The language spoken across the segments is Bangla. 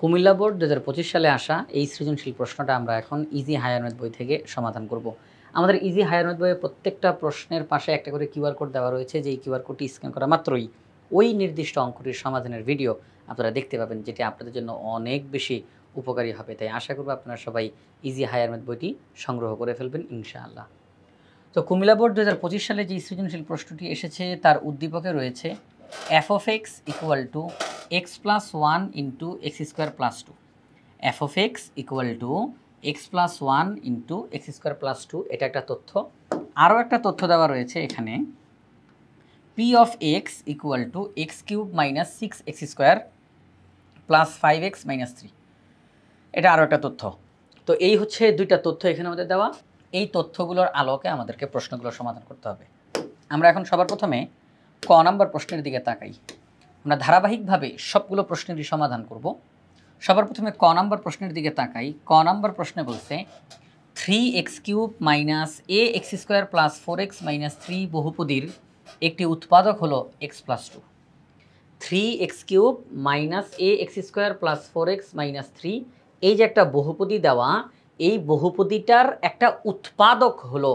কুমিল্লা বোর্ড 2025 সালে আসা এই সৃজনশীল প্রশ্নটা আমরা এখন ইজি হায়ার ম্যাথ বই থেকে সমাধান করব। আমাদের ইজি হায়ার ম্যাথ বইয়ে প্রত্যেকটা প্রশ্নের পাশে একটা করে কিউআর কোড দেওয়া রয়েছে, যেই কিউআর কোডটি স্ক্যান করা মাত্রই ওই নির্দিষ্ট অঙ্কটির সমাধানের ভিডিও আপনারা দেখতে পাবেন, যেটি আপনাদের জন্য অনেক বেশি উপকারী হবে। তাই আশা করব আপনারা সবাই ইজি হায়ার ম্যাথ বইটি সংগ্রহ করে ফেলবেন ইনশাআল্লাহ। তো কুমিল্লা বোর্ড 2025 সালে যে সৃজনশীল প্রশ্নটি এসেছে তার উদ্দীপকে রয়েছে f of x equal to x plus 1 into x square plus 2। f of x equal to x plus 1 into x square plus 2, এটা একটা তথ্য। আরও একটা তথ্য দেওয়া রয়েছে এখানে, p of x equal to x cube minus 6x square plus 5x minus 3, এটা আরও একটা তথ্য। তো এই হচ্ছে দুইটা তথ্য এখানে আমাদের দেওয়া। এই তথ্যগুলোর আলোকে আমাদেরকে প্রশ্নগুলো সমাধান করতে হবে। আমরা এখন সবার প্রথমে ক নাম্বার প্রশ্নের দিকে তাকাই। আমরা ধারাবাহিকভাবে সবগুলো প্রশ্নেরই সমাধান করব। সবার প্রথমে ক নাম্বার প্রশ্নের দিকে তাকাই। ক নাম্বার প্রশ্নে বলছে 3x cube minus a x square plus 4x minus 3 বহুপদীর একটি উৎপাদক হলো x plus 2। 3x cube minus a x square plus 4x minus 3, এই যে একটা বহুপদী দেওয়া, এই বহুপদীটার একটা উৎপাদক হলো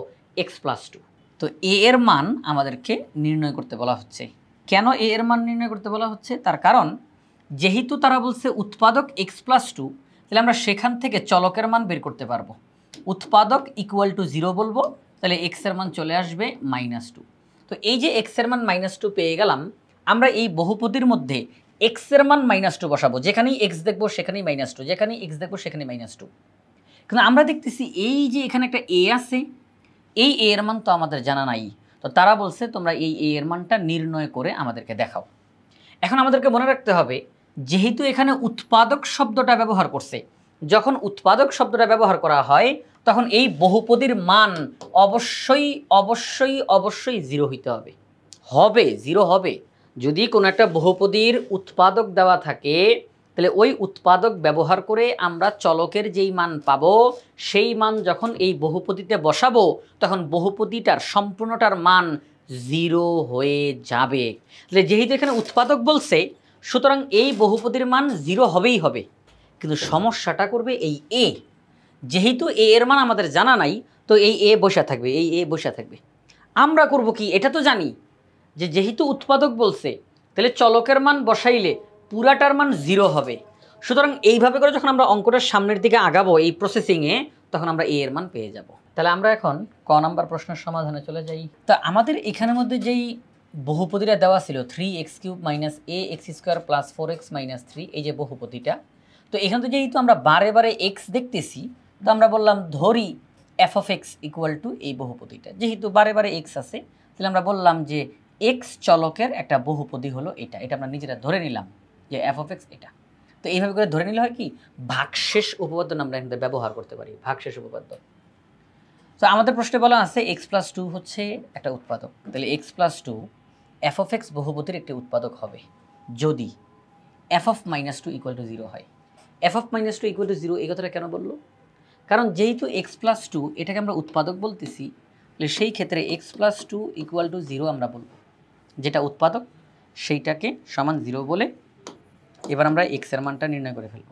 x প্লাস 2। তো এ এর মান আমাদেরকে নির্ণয় করতে বলা হচ্ছে। কেন এ এর মান নির্ণয় করতে বলা হচ্ছে? তার কারণ যেহেতু তারা বলছে উৎপাদক x প্লাস 2, তাহলে আমরা সেখান থেকে চলকের মান বের করতে পারবো। উৎপাদক ইকুয়াল টু 0 বলবো, তাহলে x এর মান চলে আসবে -2। তো এই যে x এর মান -2 পেয়ে গেলাম, আমরা এই বহুপদীর মধ্যে x এর মান -2 বসাবো। যেখানেই x দেখবো সেখানেই -2, যেখানেই x দেখবো সেখানেই -2। কিন্তু আমরা দেখতেছি এই যে এখানে একটা a আছে, এই a এর মান তো আমাদের জানা নাই। তো তারা বলছে তোমরা এই a এর মানটা নির্ণয় করে আমাদেরকে দেখাও। এখন আমাদেরকে মনে রাখতে হবে, যেহেতু এখানে উৎপাদক শব্দটা ব্যবহার করছে, যখন উৎপাদক শব্দটা ব্যবহার করা হয় তখন এই বহুপদীর মান অবশ্যই অবশ্যই অবশ্যই 0 হইতে হবে। 0 হবে। যদি কোনো একটা বহুপদীর উৎপাদক দেওয়া থাকে, তাহলে ওই উৎপাদক ব্যবহার করে আমরা চলকের যেই মান পাবো, সেই মান যখন এই বহুপদীতে বসাবো তখন বহুপদীটার সম্পূর্ণটার মান 0 হয়ে যাবে। তাহলে যেহেতু এখানে উৎপাদক বলছে, সুতরাং এই বহুপদীর মান 0 হবেই হবে। কিন্তু সমস্যাটা করবে এই এ। যেহেতু এ এর মান আমাদের জানা নাই, তো এই এ বসা থাকবে, এই এ বসা থাকবে। আমরা করব কি? এটা তো জানি যে যেহেতু উৎপাদক বলছে, তাহলে চলকের মান বসাইলে পুরাটার মান 0 হবে। সুতরাং এইভাবে করে যখন আমরা অঙ্কটার সামনের দিকে আগাবো এই প্রসেসিংয়ে, তখন আমরা এ এর মান পেয়ে যাব। তাহলে আমরা এখন ক নাম্বার প্রশ্নের সমাধানে চলে যাই। তো আমাদের এখানের মধ্যে যেই বহুপদীটা দেওয়া ছিল 3x cube minus a x square plus 4x minus 3, এই যে বহুপদীটা, তো এখান থেকে যেহেতু আমরা বারে বারে x দেখতেছি, তো আমরা বললাম ধরি f of x equal to এই বহুপদীটা। যেহেতু বারে বারে x আছে, তাহলে আমরা বললাম যে x চলকের একটা বহুপদী হলো এটা। এটা আমরা নিজেরা ধরে নিলাম যে f of x এটা। তো এইভাবে করে ধরে নিলে হয় কি, ভাগশেষ উপপাদ্য আমরা এখানে ব্যবহার করতে পারি, ভাগশেষ উপপাদ্য। তো আমাদের প্রশ্নে বলা আছে x প্লাস 2 হচ্ছে একটা উৎপাদক। তাহলে x plus 2 f of x বহুপদীর একটি উৎপাদক হবে যদি f of minus 2 equal to 0 হয়। f of minus 2 equal to 0 এই কথাটা কেন বললো? কারণ যেহেতু x প্লাস 2 এটাকে আমরা উৎপাদক বলতেছি, তাহলে সেই ক্ষেত্রে x প্লাস 2 ইকুয়াল টু 0 আমরা বলবো। যেটা উৎপাদক সেইটাকে সমান 0 বলে এবার আমরা x এর মানটা নির্ণয় করে ফেলব।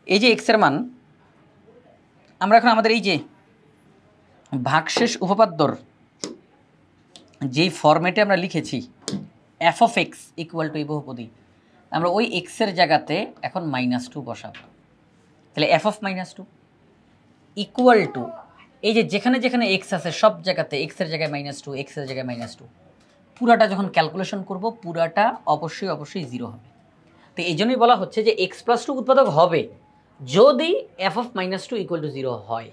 এই যে x এর মান আমরা এখন আমাদের এই যে ভাগশেষ উপপাদ্যর যেই ফরম্যাটে আমরা লিখেছি f of x equal to এই বহুপদী, আমরা ওই x এর জায়গাতে এখন -2 বসাবো। তাহলে f of -2 ইকুয়াল টু এই যে যেখানে যেখানে x আছে সব জায়গাতে x এর জায়গায় -2, x এর জায়গায় -2, পুরাটা যখন ক্যালকুলেশন করব পুরাটা অবশ্যই অবশ্যই 0 হবে। তো এই জন্যই বলা হচ্ছে যে x প্লাস 2 উৎপাদক হবে যদি f of -2 ইকুয়াল টু 0 হয়।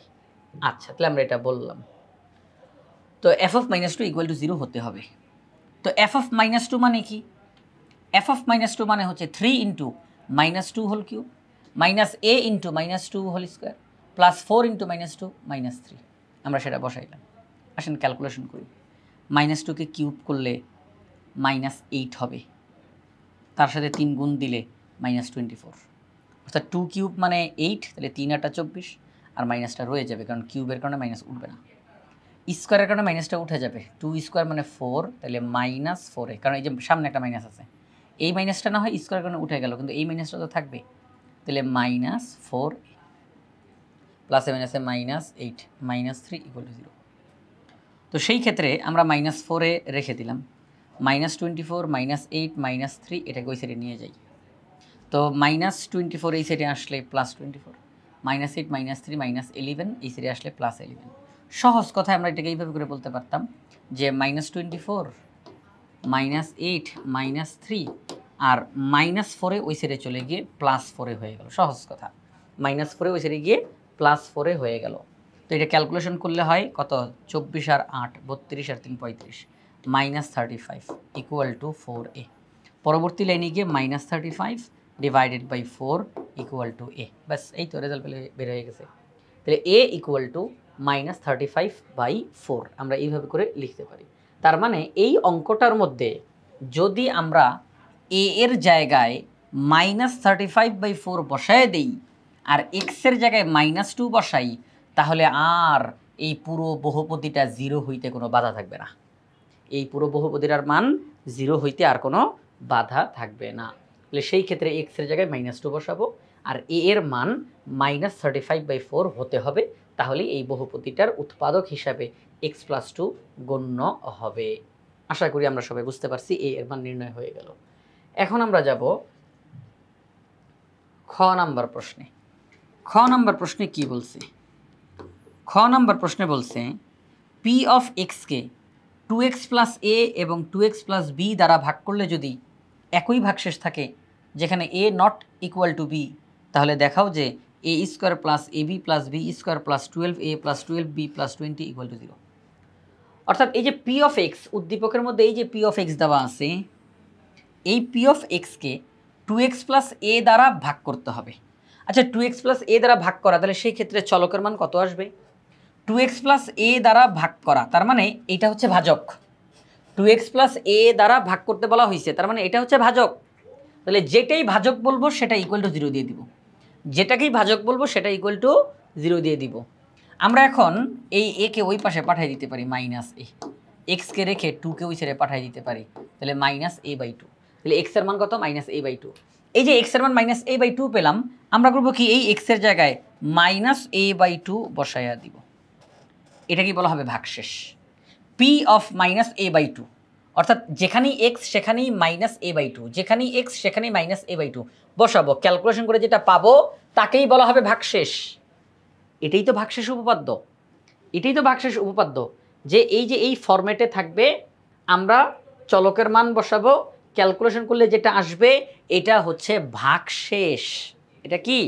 আচ্ছা, তাহলে আমরা এটা বললাম। তো f of -2 ইকুয়াল টু 0 হতে হবে। তো f of -2 মানে কি? f of -2 মানে হচ্ছে 3 into -2 whole cube minus a into -2 whole square plus 4 into -2 -3। আমরা সেটা বসাইলাম। আসেন ক্যালকুলেশন করি। -2কে কিউব করলে -8 হবে, তার সাথে 3 গুণ দিলে -24, অর্থাৎ 2 কিউব মানে 8, তাহলে 3 8 24, আর মাইনাসটা রয়ে যাবে কারণ কিউবের কারণে মাইনাস উঠবে না। স্কোয়ারের কারণে মাইনাসটা উঠে যাবে, 2 স্কোয়ার মানে 4, তাহলে -4, কারণ এই যে সামনে একটা মাইনাস আছে, এই মাইনাসটা না হয় স্কোয়ারের কারণে উঠে গেল, কিন্তু এই মাইনাসটা তো থাকবে। তাহলে -4 প্লাসে মাইনাসে -8 -3 = 0। তো সেই ক্ষেত্রে আমরা -4 এ রেখে দিলাম, -24 -8 -3 এটাকে ওই সাইডে নিয়ে যাই। তো -24 এই সাইডে আসলে +24, -8 -3 -11 এই সাইডে আসলে +11। সহজ কথায় আমরা এটাকে এইভাবে করে বলতে পারতাম যে -24 -8 -3 আর -4 ওই সাইডে চলে গিয়ে +4 হয়ে গেল। সহজ কথা, -4 ওই সাইডে গিয়ে +4 হয়ে গেল। তো এটা ক্যালকুলেশন করলে হয় কত, 24 আর 8 32 আর 3 35 -35 = 4a। পরবর্তী লাইনে গিয়ে -35 ডিভাইডেড বাই 4 = a। ব্যাস এই তো রেজাল্ট বের হয়ে গেছে। তাহলে a = -35/4 আমরা এইভাবে করে লিখতে পারি। তার মানে এই অঙ্কটার মধ্যে যদি আমরা a এর জায়গায় -35/4 বসায় দেই আর x এর জায়গায় -2 বসাই, তাহলে আর এই পুরো বহুপদীটা 0 হইতে কোনো বাধা থাকবে না। এই পুরো বহুপদীটার মান 0 হইতে আর কোনো বাধা থাকবে না। তাহলে সেই ক্ষেত্রে x এর জায়গায় -2 বসাবো আর a এর মান -35/4 হতে হবে, তাহলে এই বহুপদীটার উৎপাদক হিসাবে x + 2 গণ্য হবে। আশা করি আমরা সবাই বুঝতে পারছি, a এর মান নির্ণয় হয়ে গেল। এখন আমরা যাব খ নাম্বার প্রশ্নে। খ নাম্বার প্রশ্নে কি বলছে? খ নাম্বার প্রশ্নে বলছে p of x K 2x + a এবং 2x + b দ্বারা ভাগ করলে যদি একই ভাগশেষ থাকে যেখানে a ≠ b, তাহলে দেখাও যে a² + ab + b² + 12a + 12b + 20 = 0। অর্থাৎ এই যে p of x উদ্দীপকের মধ্যে এই যে p of x দেওয়া আছে, এই p of x K 2x + a দ্বারা ভাগ করতে হবে। আচ্ছা 2x + a দ্বারা ভাগ করা, তাহলে সেই ক্ষেত্রে চলকের মান কত আসবে? 2x + a দ্বারা ভাগ করা, তার মানে এটা হচ্ছে ভাজক। 2x + a দ্বারা ভাগ করতে বলা হয়েছে, তার মানে এটা হচ্ছে ভাজক। তাহলে যেটাই ভাজক বলবো সেটা = 0 দিয়ে দিব, যেটাকেই ভাজক বলবো সেটা = 0 দিয়ে দিব। আমরা এখন এই a কে ওই পাশে পাঠিয়ে দিতে পারি -a, x কে রেখে 2 কে ওই সাইডে পাঠিয়ে দিতে পারি, তাহলে -a/2। তাহলে x এর মান কত? -a/2। এই যে x এর মান -a/2 পেলাম, আমরা করব কি এই x এর জায়গায় -a/2 বসাইয়া দিব। এটা কি বলা হবে? ভাগশেষ। p of -a/2, অর্থাৎ যেখানেই x সেখানেই -a/2, যেখানেই x সেখানেই -a/2 বসাবো, ক্যালকুলেশন করে যেটা পাবো তাকেই বলা হবে ভাগশেষ। এটাই তো ভাগশেষ উপপাদ্য, এটাই তো ভাগশেষ উপপাদ্য, যে এই ফরম্যাটে থাকবে, আমরা চলকের মান বসাবো, ক্যালকুলেশন করলে যেটা আসবে এটা হচ্ছে ভাগশেষ। এটা কি?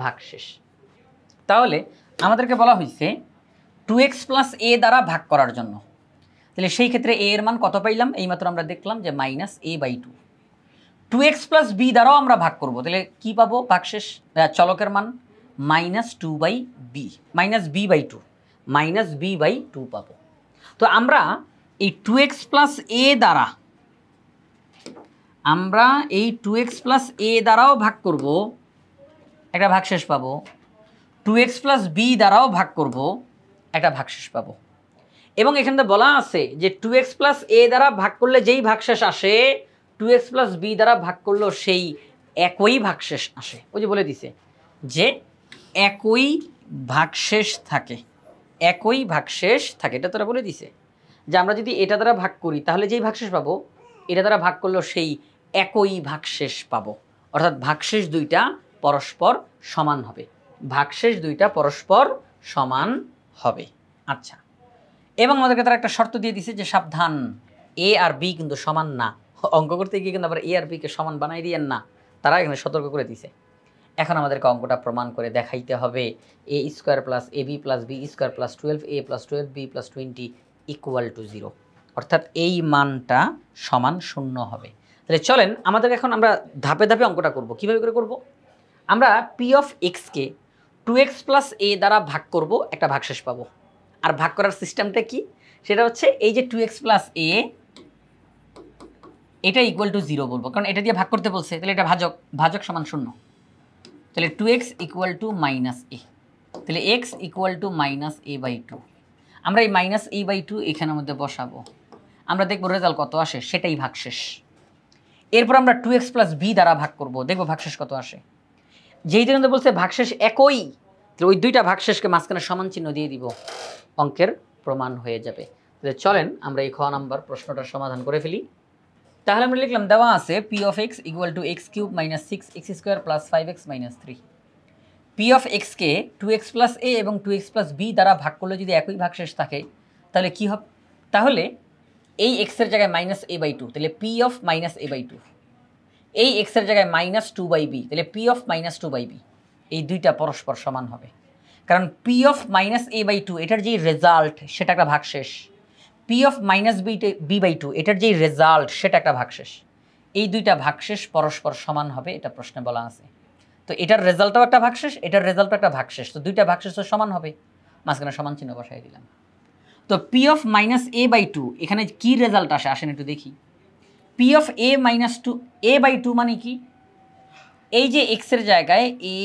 ভাগশেষ। তাহলে আমাদেরকে বলা হয়েছে 2x + a দ্বারা ভাগ করার জন্য, তাহলে সেই ক্ষেত্রে a এর মান কত পাইলাম? এইমাত্র আমরা দেখলাম যে -a/2। 2x + b দ্বারাও আমরা ভাগ করব, তাহলে কি পাবো? ভাগশেষ চলকের মান -2/b, -b/2 পাবো। তো আমরা এই 2x + a দ্বারা আমরা এই 2x + a দ্বারাও ভাগ করব, একটা ভাগশেষ পাবো। 2x + b দ্বারাও ভাগ করব, একটা ভাগশেষ পাবো। এবং এখানে বলা আছে যে 2x + a দ্বারা ভাগ করলে যেই ভাগশেষ আসে, 2x + b দ্বারা ভাগ করলেও সেই একই ভাগশেষ আসে। ওই যে বলে দিছে যে একই ভাগশেষ থাকে, একই ভাগশেষ থাকে, এটা তোরা বলে দিছে যে আমরা যদি এটা দ্বারা ভাগ করি তাহলে যেই ভাগশেষ পাবো, এটা দ্বারা ভাগ করলেও সেই একই ভাগশেষ পাবো। অর্থাৎ ভাগশেষ দুইটা পরস্পর সমান হবে, ভাগশেষ দুইটা পরস্পর সমান হবে। আচ্ছা, এবং আমাদেরকে তারা একটা শর্ত দিয়ে দিছে যে সাবধান, a আর b কিন্তু সমান না। অঙ্ক করতে গিয়ে কিন্তু আবার a আর b কে সমান বানাই দিয়েন না, তারা এখানে সতর্ক করে দিছে। এখন আমাদেরকে অঙ্কটা প্রমাণ করে দেখাইতে হবে a² + ab + b² + 12a + 12b + 20 = 0, অর্থাৎ এই মানটা সমান 0 হবে। তাহলে চলেন আমাদের এখন আমরা ধাপে ধাপে অঙ্কটা করব। কিভাবে করে করব? আমরা p of x K 2x + a দ্বারা ভাগ করব, একটা ভাগশেষ পাবো। আর ভাগ করার সিস্টেমটা কি? সেটা হচ্ছে এই যে 2x + a, এটা = 0 বলবো, কারণ এটা দিয়ে ভাগ করতে বলছে, তাহলে এটা ভাজক, ভাজক সমান 0। তাহলে 2x = -a, তাহলে x = -a/2। আমরা এই -a/2 এখানের মধ্যে বসাবো, আমরা দেখব রেজাল্ট কত আসে, সেটাই ভাগশেষ। এরপর আমরা 2x + b দ্বারা ভাগ করব, দেখব ভাগশেষ কত আসে। যেই দিন বলছে ভাগশেষ একই, তাহলে ওই দুইটা ভাগশেষকে মাঝখানে সমান চিহ্ন দিয়ে দিব, অঙ্কের প্রমাণ হয়ে যাবে। তাহলে চলেন আমরা এই খ নাম্বার প্রশ্নটার সমাধান করে ফেলি। তাহলে আমরা লিখলাম দেওয়া আছে p of x equal to x cube minus 6x square plus 5x minus 3। P of এক্সকে 2x প্লাস এ এবং 2x প্লাস বি দ্বারা ভাগ করলে যদি একই ভাগশেষ থাকে তাহলে কি হবে? তাহলে এই এক্সের জায়গায় মাইনাস a বাই 2, তাহলে P of minus a by 2। এই এক্সের জায়গায় মাইনাস 2 বাই বি, তাহলে P of minus 2 by B. এই দুইটা পরস্পর সমান হবে, কারণ P of minus a by 2 এটার যেই রেজাল্ট সেটা একটা ভাগশেষ, P of minus B by 2 এটার যেই রেজাল্ট সেটা একটা ভাগশেষ। এই দুইটা ভাগশেষ পরস্পর সমান হবে, এটা প্রশ্নে বলা আছে। তো এটার রেজাল্টও একটা ভাগশেষ, এটার রেজাল্টও একটা ভাগশেষ, তো দুইটা ভাগশেষ তো সমান হবে, মাঝখানে সমান চিহ্ন বসাই দিলাম। তো P of minus A by 2 এখানে কি রেজাল্ট আসে আসেন একটু দেখি। P of A minus 2 A by 2 মানে কি? এই যে এক্সের জায়গায় এ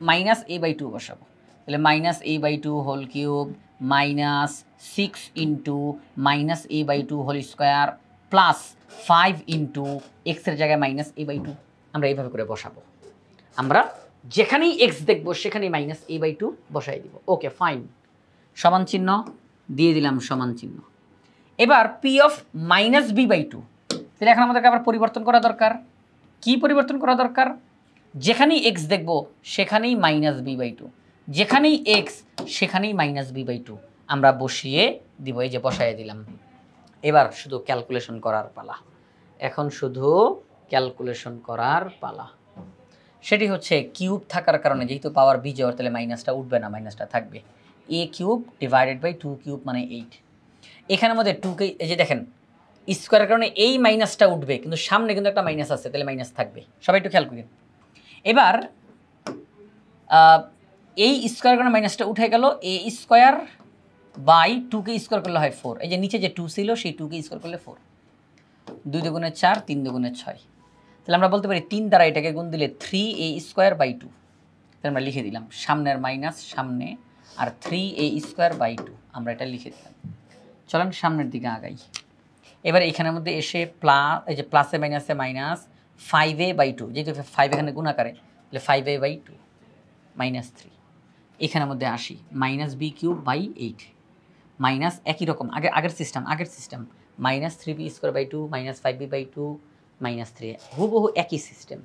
মাইনাস এ বাই 2 বসাবো, তাহলে minus A by 2 whole cube minus 6 into minus A by 2 whole square plus 5 into এক্সের জায়গায় মাইনাস এ বাই 2। আমরা এইভাবে করে বসাবো, আমরা যেখানেই এক্স দেখবো সেখানেই মাইনাস এ বাই 2 বসাই দিব। ওকে ফাইন, সমান চিহ্ন দিয়ে দিলাম, সমান চিহ্ন। এবার P of minus B by 2, তাহলে এখন আমাদেরকে আবার পরিবর্তন করা দরকার। কি পরিবর্তন করা দরকার? যেখানেই এক্স দেখব সেখানেই মাইনাস বি বাই 2, যেখানেই এক্স সেখানেই মাইনাস বি বাই 2 আমরা বসিয়ে দিব। এই যে বসাইয়ে দিলাম। এবার শুধু ক্যালকুলেশন করার পালা, এখন শুধু ক্যালকুলেশন করার পালা। সেটি হচ্ছে কিউব থাকার কারণে যেহেতু পাওয়ার বিজোড়, তাহলে মাইনাসটা উঠবে না, মাইনাসটা থাকবে। এ কিউব ডিভাইডেড বাই 2 কিউব মানে 8। এখানের মধ্যে 2কে এই যে দেখেন স্কোয়ারের কারণে এই মাইনাসটা উঠবে, কিন্তু সামনে কিন্তু একটা মাইনাস আছে, তাহলে মাইনাস থাকবে। সবাই একটু খেয়াল করেন। এবার এই স্কোয়ারের কারণে মাইনাসটা উঠে গেল, এ স্কোয়ার বাই 2কে স্কোয়ার করলে হয় 4। এই যে নিচে যে 2 ছিল সেই 2কে স্কোয়ার করলে 4, 2 দুগুণে 4, 3 দুগুণে 6। তাহলে আমরা বলতে পারি 3 দ্বারা এটাকে গুণ দিলে 3a স্কোয়ার বাই 2। তাহলে আমরা লিখে দিলাম সামনের মাইনাস সামনে, আর 3a স্কোয়ার বাই 2 আমরা এটা লিখে দিলাম। চলেন সামনের দিকে আগাই। এবার এখানের মধ্যে এসে প্লাস, এই যে প্লাসে মাইনাসে মাইনাস 5a বাই 2, যেহেতু 5 এখানে গুণ আকারে, তাহলে 5a বাই 2 মাইনাস 3। এখানের মধ্যে আসি minus B cube by 8 minus একই রকম আগের system minus 3b square by 2 minus 5b by 2 minus 3, হুবহু একই সিস্টেম।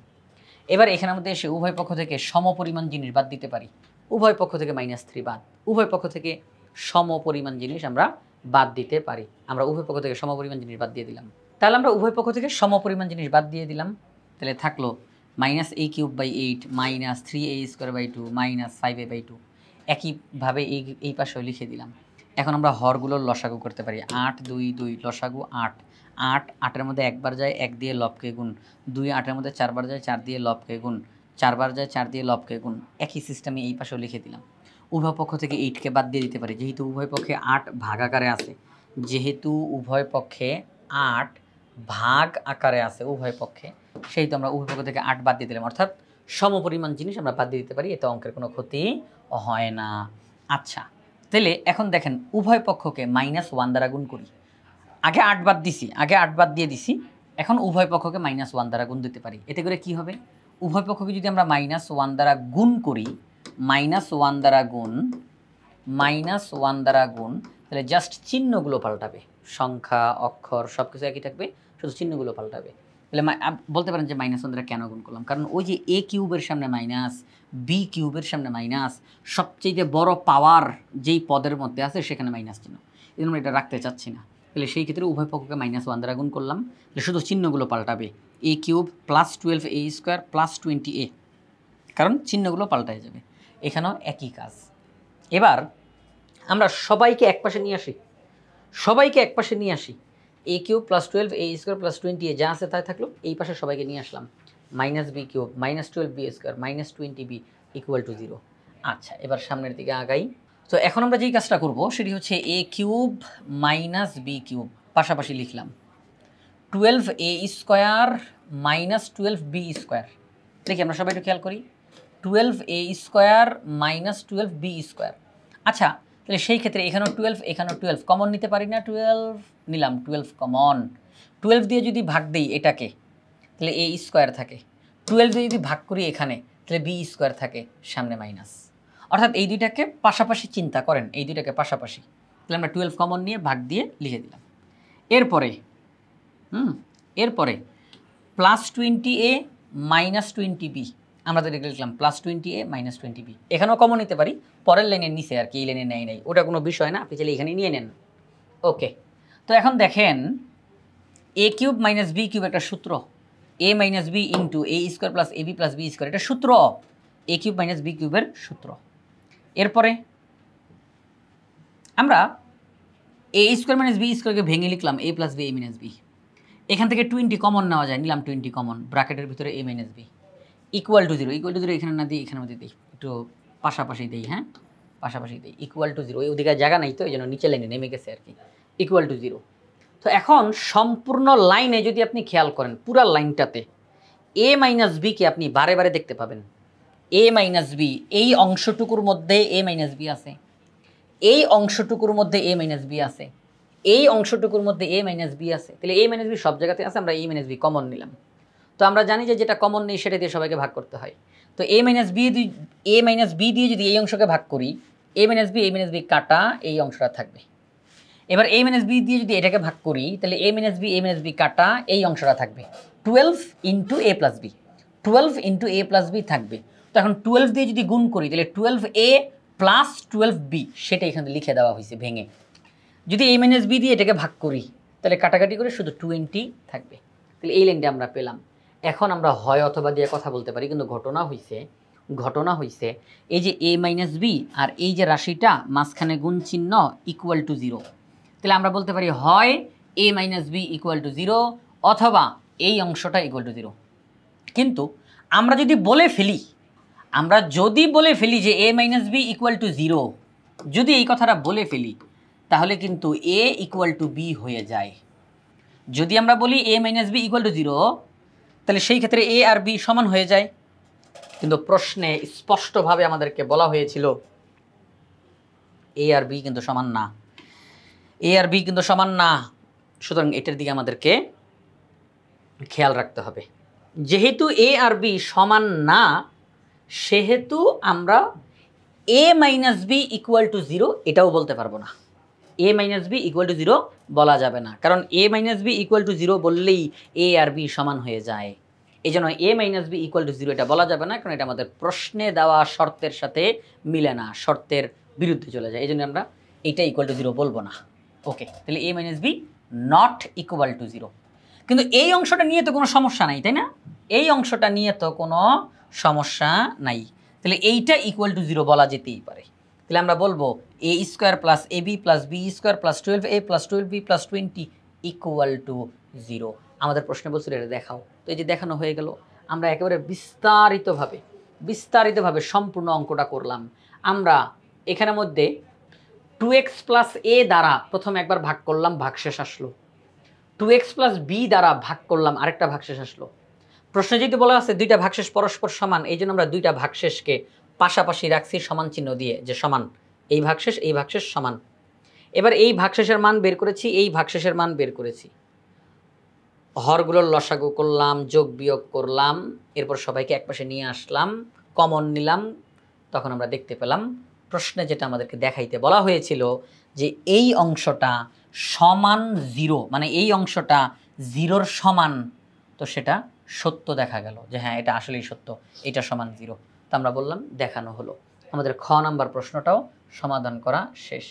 এবার এখানের মধ্যে এসে উভয় পক্ষ থেকে সমপরিমাণ জিনিস বাদ দিতে পারি। উভয় পক্ষ থেকে মাইনাস 3 বাদ, উভয় পক্ষ থেকে সমপরিমাণ জিনিস আমরা বাদ দিতে পারি। আমরা উভয় পক্ষ থেকে সমপরিমাণ জিনিস বাদ দিয়ে দিলাম। তাহলে আমরা উভয় পক্ষ থেকে সমপরিমাণ জিনিস বাদ দিয়ে দিলাম। তাহলে থাকলো minus a cube by 8 minus 3a square by 2 minus 5a by 2। একইভাবে এই পাশেও লিখে দিলাম। এখন আমরা হরগুলোর লসাগু করতে পারি। 8 2 2 লসাগু 8, 8 8-এর মধ্যে একবার যায় 1 দিয়ে লবকে গুণ, 2 8-এর মধ্যে 4 বার যায় 4 দিয়ে লবকে গুণ, 4 বার যায় 4 দিয়ে লবকে গুণ। একই সিস্টেমে এই পাশেও লিখে দিলাম। উভয় পক্ষ থেকে 8কে বাদ দিয়ে দিতে পারি, যেহেতু উভয় পক্ষে 8 ভাগ আকারে আছে, যেহেতু উভয় পক্ষে 8 ভাগ আকারে আছে উভয় পক্ষে, সেই তো আমরা উভয় পক্ষ থেকে 8 বাদ দিয়ে দিলাম, অর্থাৎ সমপরিমাণ জিনিস আমরা বাদ দিয়ে দিতে পারি, এতে অঙ্কের কোনো ক্ষতি হয় না। আচ্ছা, তাহলে এখন দেখেন উভয় পক্ষকে -1 দ্বারা গুণ করি। আগে 8 বাদ দিছি, আগে 8 বাদ দিয়ে দিছি, এখন উভয় পক্ষকে -1 দ্বারা গুণ দিতে পারি। এতে করে কি হবে? উভয় পক্ষকে যদি আমরা -1 দ্বারা গুণ করি, -1 দ্বারা গুণ, -1 দ্বারা গুণ, তাহলে জাস্ট চিহ্নগুলো পাল্টাবে, সংখ্যা অক্ষর সব কিছু একই থাকবে, শুধু চিহ্নগুলো পাল্টাবে। তাহলে বলতে পারেন যে -1 দ্বারা কেন গুণ করলাম? কারণ ওই যে a কিউবের সামনে মাইনাস, বি কিউবের সামনে মাইনাস, সবচেয়ে বড় পাওয়ার যেই পদের মধ্যে আছে সেখানে মাইনাস চিহ্ন, এই জন্য এটা রাখতে চাচ্ছি না। তাহলে সেই ক্ষেত্রে উভয় পক্ষকে -1 দ্বারা গুণ করলাম, তাহলে শুধু চিহ্নগুলো পাল্টাবে, a cube plus 12a square plus 20a, কারণ চিহ্নগুলো পাল্টায় যাবে। এখানেও একই কাজ। এবার আমরা সবাইকে একপাশে নিয়ে আসি, সবাইকে একপাশে নিয়ে আসি। a cube plus 12a square plus 20a যা আছে তাই থাকলো, এই পাশে সবাইকে নিয়ে আসলাম। -b cube -12b square -20b equal to 0। আচ্ছা, এবার সামনের দিকে আগাই। তো এখন আমরা যেই কাজটা করব সেটি হচ্ছে a কিউব -b কিউব পাশাপাশি লিখলাম, 12a স্কোয়ার -12b স্কোয়ার। দেখি আমরা সবাই একটু খেয়াল করি, 12a স্কোয়ার -12b স্কোয়ার। আচ্ছা, তাহলে সেই ক্ষেত্রে এখানেও 12, এখানেও 12 কমন নিতে পারি না? 12 নিলাম, 12 কমন। 12 দিয়ে যদি ভাগ দিই এটাকে, তাহলে a স্কোয়ার থাকে। 12 দিয়ে যদি ভাগ করি এখানে, তাহলে বি স্কোয়ার থাকে সামনে মাইনাস, অর্থাৎ এই দুইটাকে পাশাপাশি চিন্তা করেন, এই দুইটাকে পাশাপাশি, তাহলে আমরা 12 কমন নিয়ে ভাগ দিয়ে লিখে দিলাম। এরপরে +20a -20b, আমরা তো লিখলাম +20a -20b, এখানেও কমন নিতে পারি, পরের লাইনের নিচে আর কি, এই লাইনে নেয় নাই, ওটা কোনো বিষয় না, আপনি চাইলে এখানে নিয়ে নেন। ওকে, তো এখন দেখেন a³ - b³ একটা সূত্র, a - b × a² + ab + b², এটা সূত্র, a³ - b³ এর সূত্র। এরপরে আমরা a² - b² কে ভেঙে লিখলাম a + b a - b, এখান থেকে 20 কমন নেওয়া যায়, নিলাম 20 কমন, ব্র্যাকেটের ভিতরে a - b = 0, এখানে না দিই, এখানে মধ্যে দিই, একটু পাশাপাশি দিই, হ্যাঁ পাশাপাশি দিই, = 0, ওই জায়গা নাই তো এই জন্য নিচে লাইনে নেমে গেছে আর কি, = 0। তো এখন সম্পূর্ণ লাইনে যদি আপনি খেয়াল করেন, পুরা লাইনটাতে a - b কে আপনি বারে বারে দেখতে পাবেন, a - b, এই অংশটুকুর মধ্যে a - b আছে, এই অংশটুকুর মধ্যে a - b আছে, এই অংশটুকুর মধ্যে a - b আছে, তাহলে a - b সব জায়গাতে আছে, আমরা a - b কমন নিলাম। তো আমরা জানি যে যেটা কমন নেই সেটা দিয়ে সবাইকে ভাগ করতে হয়, তো a - b দিয়ে যদি এই অংশকে ভাগ করি, a - b কাটা এই অংশটা থাকবে। এবার a - b দিয়ে যদি এটাকে ভাগ করি, তাহলে a - b কাটা এই অংশটা থাকবে, 12 × a + b, 12 × a + b থাকবে। তো এখন 12 দিয়ে যদি গুণ করি, তাহলে 12a + 12b, সেটা এখানে লিখে দেওয়া হয়েছে ভেঙে। যদি a - b দিয়ে এটাকে ভাগ করি, তাহলে কাটাকাটি করে শুধু 20 থাকবে, তাহলে এই লাইনটা আমরা পেলাম। এখন আমরা হয় অথবা দিয়ে কথা বলতে পারি, কিন্তু ঘটনা হইছে এই যে a - b আর এই যে রাশিটা মাঝখানে গুণ চিহ্ন = 0, তাহলে আমরা বলতে পারি হয় a - b = 0 অথবা এই অংশটা = 0। কিন্তু আমরা যদি বলে ফেলি যে a - b = 0, যদি এই কথাটা বলে ফেলি, তাহলে কিন্তু a = b হয়ে যায়। যদি আমরা বলি a - b = 0, তাহলে সেই ক্ষেত্রে a আর b সমান হয়ে যায়, কিন্তু প্রশ্নে স্পষ্টভাবে আমাদেরকে বলা হয়েছিল a আর b কিন্তু সমান না, সুতরাং এটার দিকে আমাদেরকে খেয়াল রাখতে হবে। যেহেতু a আর b সমান না, সেহেতু আমরা a - b = 0 এটাও বলতে পারবো না, a - b = 0 বলা যাবে না, কারণ a - b = 0 বললেই a আর b সমান হয়ে যায়। এই জন্য a - b = 0 এটা বলা যাবে না, কারণ এটা আমাদের প্রশ্নে দেওয়া শর্তের সাথে মিলে না, শর্তের বিরুদ্ধে চলে যায়, এই জন্য আমরা এটা = 0 বলবো না। ওকে, তাহলে a - b not = 0। কিন্তু এই অংশটা নিয়ে তো কোনো সমস্যা নাই, তাই না? এই অংশটা নিয়ে তো কোনো সমস্যা নাই, তাহলে এইটা = 0 বলা যেতেই পারে। তাহলে আমরা বলবো a² + ab + b² + 12a + 12b + 20 = 0। আমাদের প্রশ্নে বলছিল এটা দেখাও, তো এই যে দেখানো হয়ে গেল। আমরা একেবারে বিস্তারিতভাবে সম্পূর্ণ অঙ্কটা করলাম। আমরা এখানের মধ্যে 2x + a দ্বারা প্রথমে একবার ভাগ করলাম, ভাগশেষ আসলো, 2x + b দ্বারা ভাগ করলাম, আরেকটা ভাগশেষ আসলো। প্রশ্নে যেহেতু বলা আছে দুইটা ভাগশেষ পরস্পর সমান, এই জন্য আমরা দুইটা ভাগশেষকে পাশাপাশি রাখছি সমান চিহ্ন দিয়ে, যে সমান, এই ভাগশেষ সমান। এবার এই ভাগশেষের মান বের করেছি, এই ভাগশেষের মান বের করেছি, হরগুলোর লসাগু করলাম, যোগ বিয়োগ করলাম, এরপর সবাইকে একপাশে নিয়ে আসলাম, কমন নিলাম, তখন আমরা দেখতে পেলাম প্রশ্নে যেটা আমাদেরকে দেখাইতে বলা হয়েছিল যে এই অংশটা সমান 0, মানে এই অংশটা 0-র সমান, তো সেটা সত্য দেখা গেল যে হ্যাঁ এটা আসলেই সত্য, এটা সমান 0। তো আমরা বললাম দেখানো হলো। আমাদের খ নাম্বার প্রশ্নটাও সমাধান করা শেষ।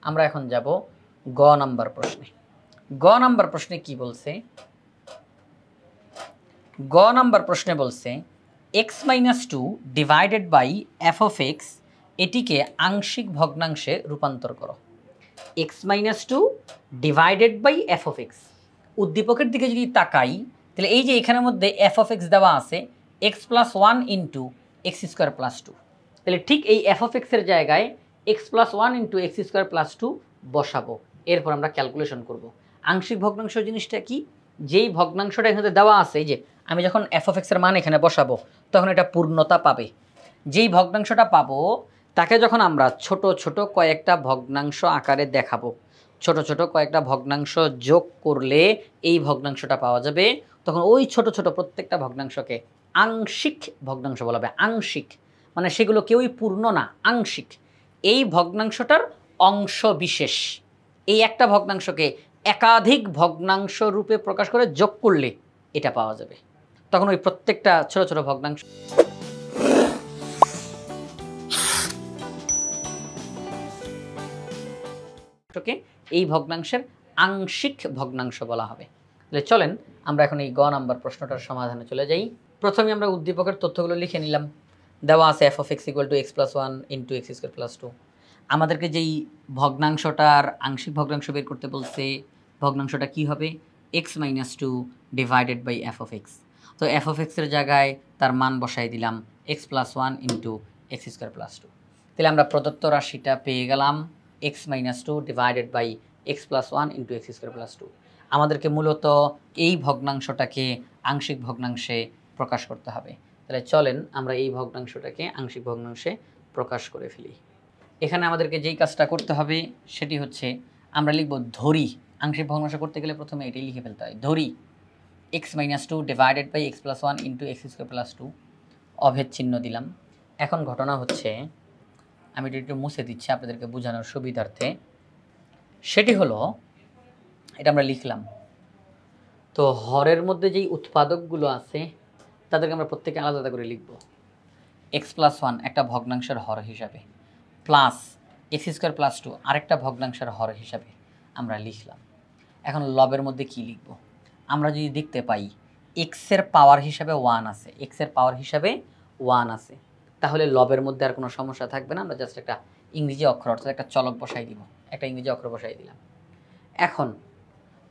আমরা এখন যাব গ নাম্বার প্রশ্নে। গ নাম্বার প্রশ্নে কি বলছে? গ নাম্বার প্রশ্নে বলছে x - 2 divided by f of x, এটিকে আংশিক ভগ্নাংশে রূপান্তর করো। x - 2 divided by f of x, উদ্দীপকের দিকে যদি তাকাই, তাহলে এই যে এখানের মধ্যে f of x দেওয়া আছে x + 1 × x² + 2, তাহলে ঠিক এই f of x এর জায়গায় x + 1 × x² + 2 বসাবো। এরপর আমরা ক্যালকুলেশন করব। আংশিক ভগ্নাংশ জিনিসটা কি? যেই ভগ্নাংশটা এখানে দেওয়া আছে, এই যে আমি যখন f of x এর মান এখানে বসাবো, তখন এটা পূর্ণতা পাবে। যেই ভগ্নাংশটা পাবো তাকে যখন আমরা ছোট ছোট কয়েকটা ভগ্নাংশ আকারে দেখাবো, ছোট ছোট কয়েকটা ভগ্নাংশ যোগ করলে এই ভগ্নাংশটা পাওয়া যাবে, তখন ওই ছোট ছোট প্রত্যেকটা ভগ্নাংশকে আংশিক ভগ্নাংশ বলা হবে। আংশিক মানে সেগুলো কেউই পূর্ণ না, আংশিক। এই ভগ্নাংশটার অংশ বিশেষ। এই একটা ভগ্নাংশকে একাধিক ভগ্নাংশ রূপে প্রকাশ করে যোগ করলে এটা পাওয়া যাবে। তখন ওই প্রত্যেকটা ছোট ছোট ভগ্নাংশকে এই ভগ্নাংশের আংশিক ভগ্নাংশ বলা হবে। তাহলে চলেন আমরা এখন এই গ নাম্বার প্রশ্নটার সমাধানে চলে যাই। প্রথমে আমরা উদ্দীপকের তথ্যগুলো লিখে নিলাম। দেওয়া আছে f of x equal to x plus 1 into x square plus 2। আমাদেরকে যেই ভগ্নাংশটার আংশিক ভগ্নাংশ বের করতে বলছে, ভগ্নাংশটা কি হবে? x minus 2 divided by f of x। তো f of x এর জায়গায় তার মান বসাই দিলাম x plus 1 into x square plus 2। তাহলে আমরা প্রদত্ত রাশিটা পেয়ে গেলাম x minus 2 divided by x plus 1 into x square plus 2। আমাদেরকে মূলত এই ভগ্নাংশটাকে আংশিক ভগ্নাংশে প্রকাশ করতে হবে। তাহলে চলেন আমরা এই ভগ্নাংশটাকে আংশিক ভগ্নাংশে প্রকাশ করে ফেলি। এখানে আমাদেরকে যেই কাজটা করতে হবে সেটি হচ্ছে আমরা লিখব ধরি। আংশিক ভগ্নাংশ করতে গেলে প্রথমে এটাই লিখে ফেলতে হয়, ধরি x minus 2 divided by x plus 1 into x square plus 2, অভেদ চিহ্ন দিলাম। এখন ঘটনা হচ্ছে আমি এটা একটু মুছে দিচ্ছি আপনাদেরকে বোঝানোর সুবিধার্থে। সেটি হলো এটা আমরা লিখলাম, তো হরের মধ্যে যেই উৎপাদকগুলো আছে তাদেরকে আমরা প্রত্যেকে আলাদা আলাদা করে লিখব। x plus 1 একটা ভগ্নাংশের হর হিসাবে, প্লাস x স্কোয়ার প্লাস 2 আরেকটা ভগ্নাংশের হর হিসাবে আমরা লিখলাম। এখন লবের মধ্যে কি লিখব? আমরা যদি দেখতে পাই x এর পাওয়ার হিসাবে 1 আছে, x এর পাওয়ার হিসাবে 1 আছে, তাহলে লবের মধ্যে আর কোনো সমস্যা থাকবে না। আমরা জাস্ট একটা ইংরেজি অক্ষর অর্থাৎ একটা চলক বসাই দিব, একটা ইংরেজি অক্ষর বসাই দিলাম। এখন